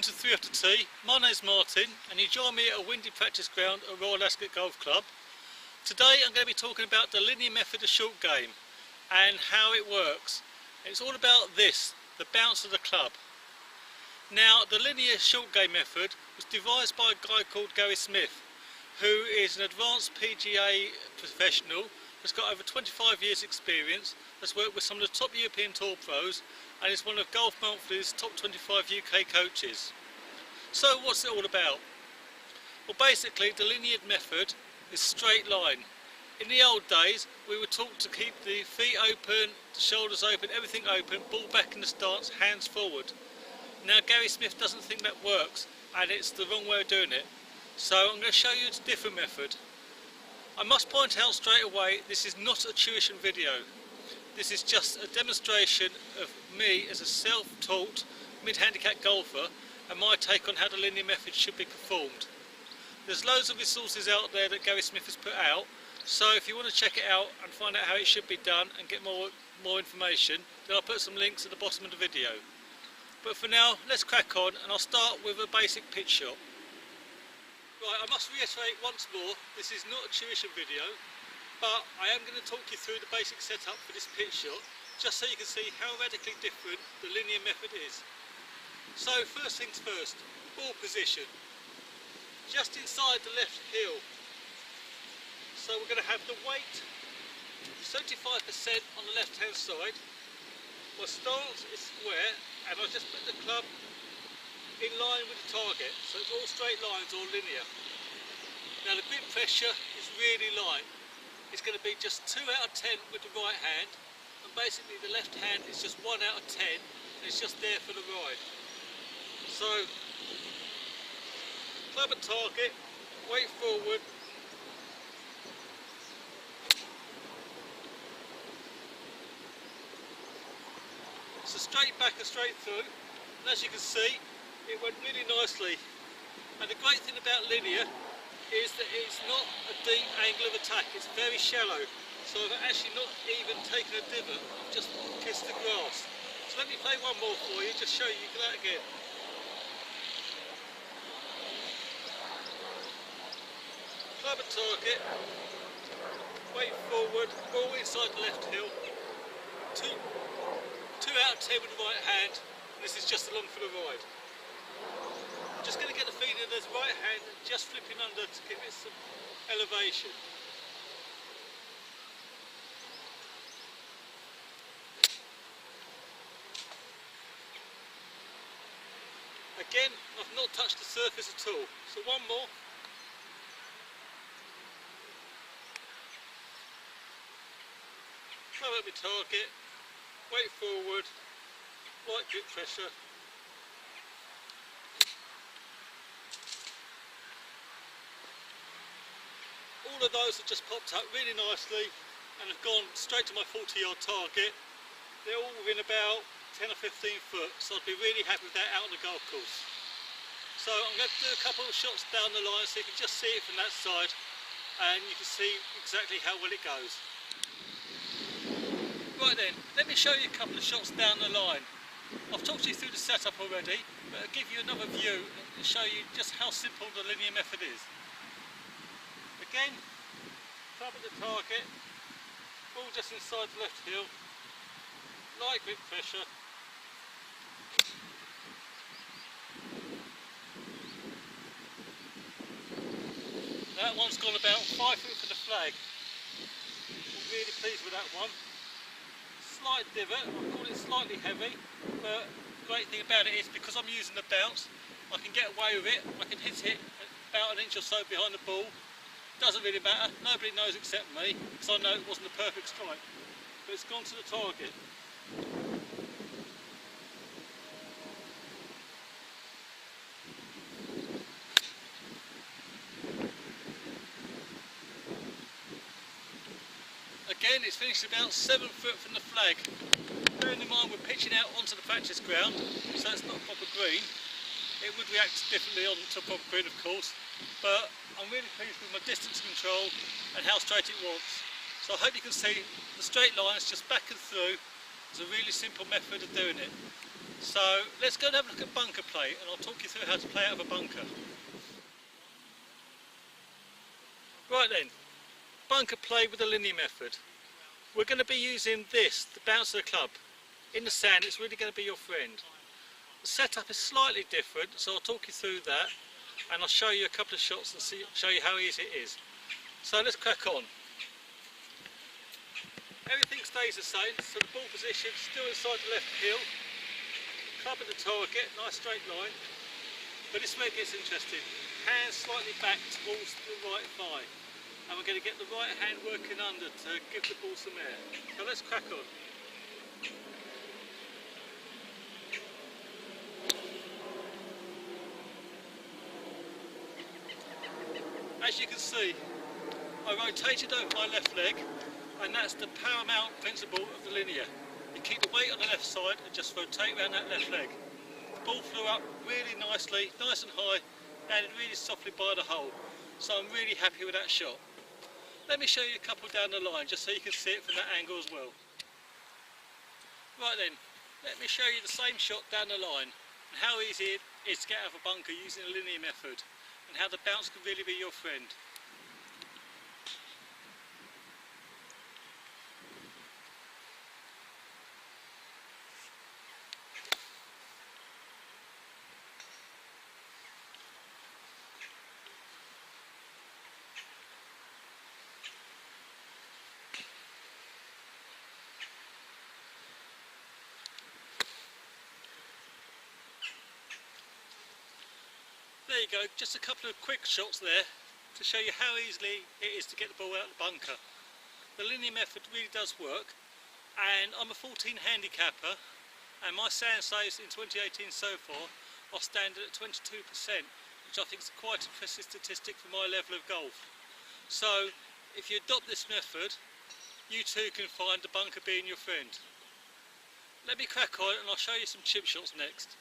to 3 After Tea. My name's Martin and you join me at a windy practice ground at Royal Ascot Golf Club. Today I'm going to be talking about the linear method of short game and how it works. It's all about this, the bounce of the club. Now the linear short game method was devised by a guy called Gary Smith, who is an advanced PGA professional that's got over 25 years experience, that's worked with some of the top European Tour pros and is one of Golf Monthly's top 25 UK coaches. So what's it all about? Well, basically the linear method is straight line. In the old days we were taught to keep the feet open, the shoulders open, everything open, ball back in the stance, hands forward. Now Gary Smith doesn't think that works and it's the wrong way of doing it. So I'm going to show you a different method. I must point out straight away, this is not a tuition video. This is just a demonstration of me as a self-taught mid-handicap golfer and my take on how the linear method should be performed. There's loads of resources out there that Gary Smith has put out, so if you want to check it out and find out how it should be done and get more information, then I'll put some links at the bottom of the video. But for now, let's crack on and I'll start with a basic pitch shot. Right, I must reiterate once more, this is not a tuition video, but I am going to talk you through the basic setup for this pitch shot, just so you can see how radically different the linear method is. So first things first, ball position. Just inside the left heel. So we're going to have the weight 75% on the left hand side. My stance is square and I just put the club in line with the target, so it's all straight lines, all linear. Now the grip pressure is really light. It's going to be just 2 out of 10 with the right hand, and basically the left hand is just 1 out of 10 and it's just there for the ride. So club at target, weight forward, so straight back and straight through, and as you can see it went really nicely. And the great thing about linear is that it's not a deep angle of attack, it's very shallow, so I've actually not even taken a divot, I've just kissed the grass. So let me play one more for you, just show you that again. Club at target, weight forward, ball inside the left heel, 2 out of 10 with the right hand, and this is just along for the ride. Just going to get the feeling of the right hand just flipping under to give it some elevation. Again, I've not touched the surface at all, so one more. Throw at my target, weight forward, light grip pressure. All of those have just popped up really nicely and have gone straight to my 40-yard target. They're all within about 10 or 15 foot, so I'd be really happy with that out on the golf course. So I'm going to do a couple of shots down the line so you can just see it from that side and you can see exactly how well it goes. Right then, let me show you a couple of shots down the line. I've talked you through the setup already, but I'll give you another view and show you just how simple the linear method is. Again, club at the target, ball just inside the left heel, light grip pressure. That one's gone about 5 foot for the flag. I'm really pleased with that one. Slight divot, I call it slightly heavy, but the great thing about it is because I'm using the bounce, I can get away with it, I can hit it about an inch or so behind the ball. Doesn't really matter, nobody knows except me, because I know it wasn't a perfect strike, but it's gone to the target. Again, it's finished about 7 foot from the flag. Bearing in mind we're pitching out onto the practice ground, so it's not proper green. It would react differently on top of green, of course, but I'm really pleased with my distance control and how straight it was. So I hope you can see the straight lines just back and through. It's a really simple method of doing it. So let's go and have a look at bunker play, and I'll talk you through how to play out of a bunker. Right then, bunker play with the linear method. We're going to be using this, the bounce of the club. In the sand, it's really going to be your friend. The setup is slightly different, so I'll talk you through that, and I'll show you a couple of shots and show you how easy it is. So let's crack on. Everything stays the same, so the ball position still inside the left heel, club at the target, nice straight line, but this is where it gets interesting. Hands slightly back towards the right thigh, and we're going to get the right hand working under to give the ball some air. So let's crack on. As you can see, I rotated over my left leg, and that's the paramount principle of the linear. You keep the weight on the left side and just rotate around that left leg. The ball flew up really nicely, nice and high, landed really softly by the hole. So I'm really happy with that shot. Let me show you a couple down the line just so you can see it from that angle as well. Right then, let me show you the same shot down the line and how easy it is to get out of a bunker using the linear method, and how the bounce can really be your friend. There you go, just a couple of quick shots there to show you how easily it is to get the ball out of the bunker. The linear method really does work, and I'm a 14 handicapper, and my sand saves in 2018 so far are standard at 22%, which I think is quite an impressive statistic for my level of golf. So if you adopt this method, you too can find the bunker being your friend. Let me crack on and I'll show you some chip shots next.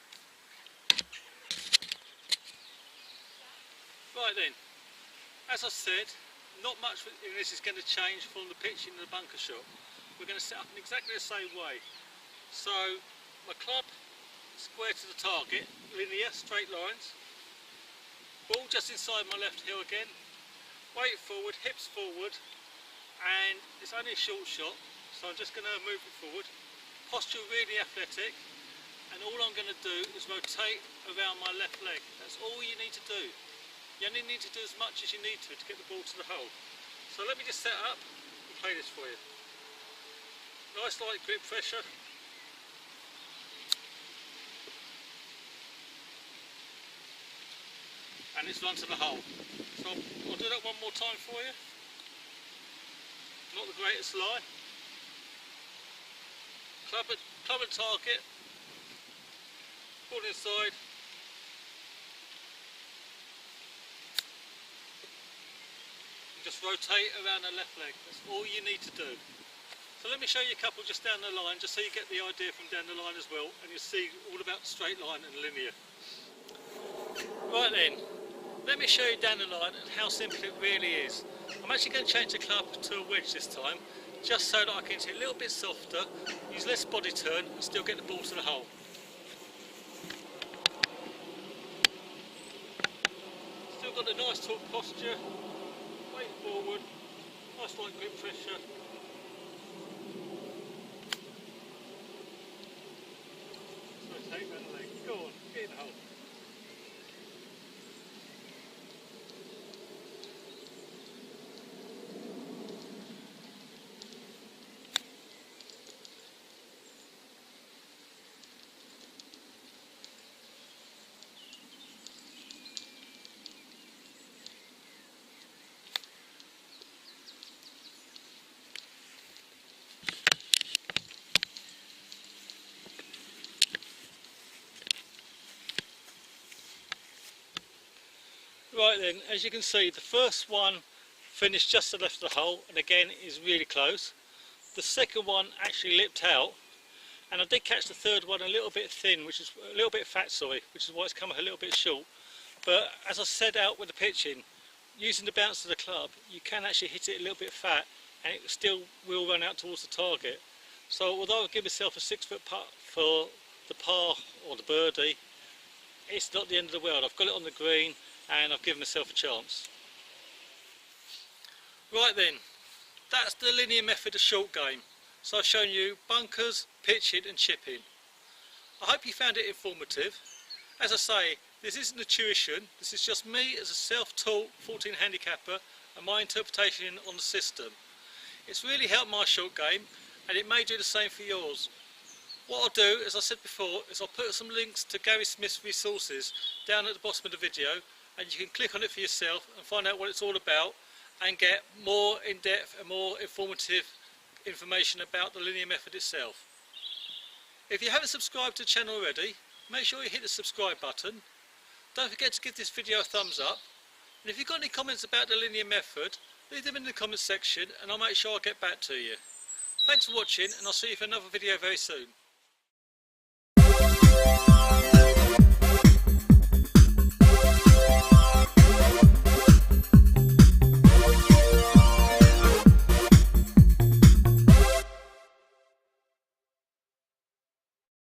Right then, as I said, not much in this is going to change from the pitching and the bunker shot. We're going to set up in exactly the same way. So, my club square to the target, linear, straight lines. Ball just inside my left heel again. Weight forward, hips forward, and it's only a short shot, so I'm just going to move it forward. Posture really athletic, and all I'm going to do is rotate around my left leg. That's all you need to do. You only need to do as much as you need to get the ball to the hole. So let me just set up and play this for you. Nice light grip pressure. And it's run to the hole. So I'll do that one more time for you. Not the greatest lie. Club at target. Ball inside. Just rotate around the left leg. That's all you need to do. So let me show you a couple just down the line, just so you get the idea from down the line as well, and you'll see all about the straight line and linear. Right then, let me show you down the line and how simple it really is. I'm actually going to change the club to a wedge this time, just so that I can hit a little bit softer, use less body turn, and still get the ball to the hole. Still got the nice taut posture. Weight forward, nice light grip pressure. So take that leg, go on, get in the hole. Right then, as you can see, the first one finished just to the left of the hole, and again is really close. The second one actually lipped out, and I did catch the third one a little bit thin, which is a little bit fat, sorry, which is why it's come a little bit short. But as I said out with the pitching, using the bounce of the club, you can actually hit it a little bit fat, and it still will run out towards the target. So although I give myself a 6 foot putt for the par or the birdie, it's not the end of the world. I've got it on the green and I've given myself a chance. Right then, that's the linear method of short game. So I've shown you bunkers, pitching and chipping. I hope you found it informative. As I say, this isn't a tuition, this is just me as a self-taught 14 handicapper and my interpretation on the system. It's really helped my short game and it may do the same for yours. What I'll do, as I said before, is I'll put some links to Gary Smith's resources down at the bottom of the video, and you can click on it for yourself and find out what it's all about and get more in-depth and more informative information about the linear method itself. If you haven't subscribed to the channel already, make sure you hit the subscribe button. Don't forget to give this video a thumbs up, and if you've got any comments about the linear method, leave them in the comments section and I'll make sure I get back to you. Thanks for watching, and I'll see you for another video very soon.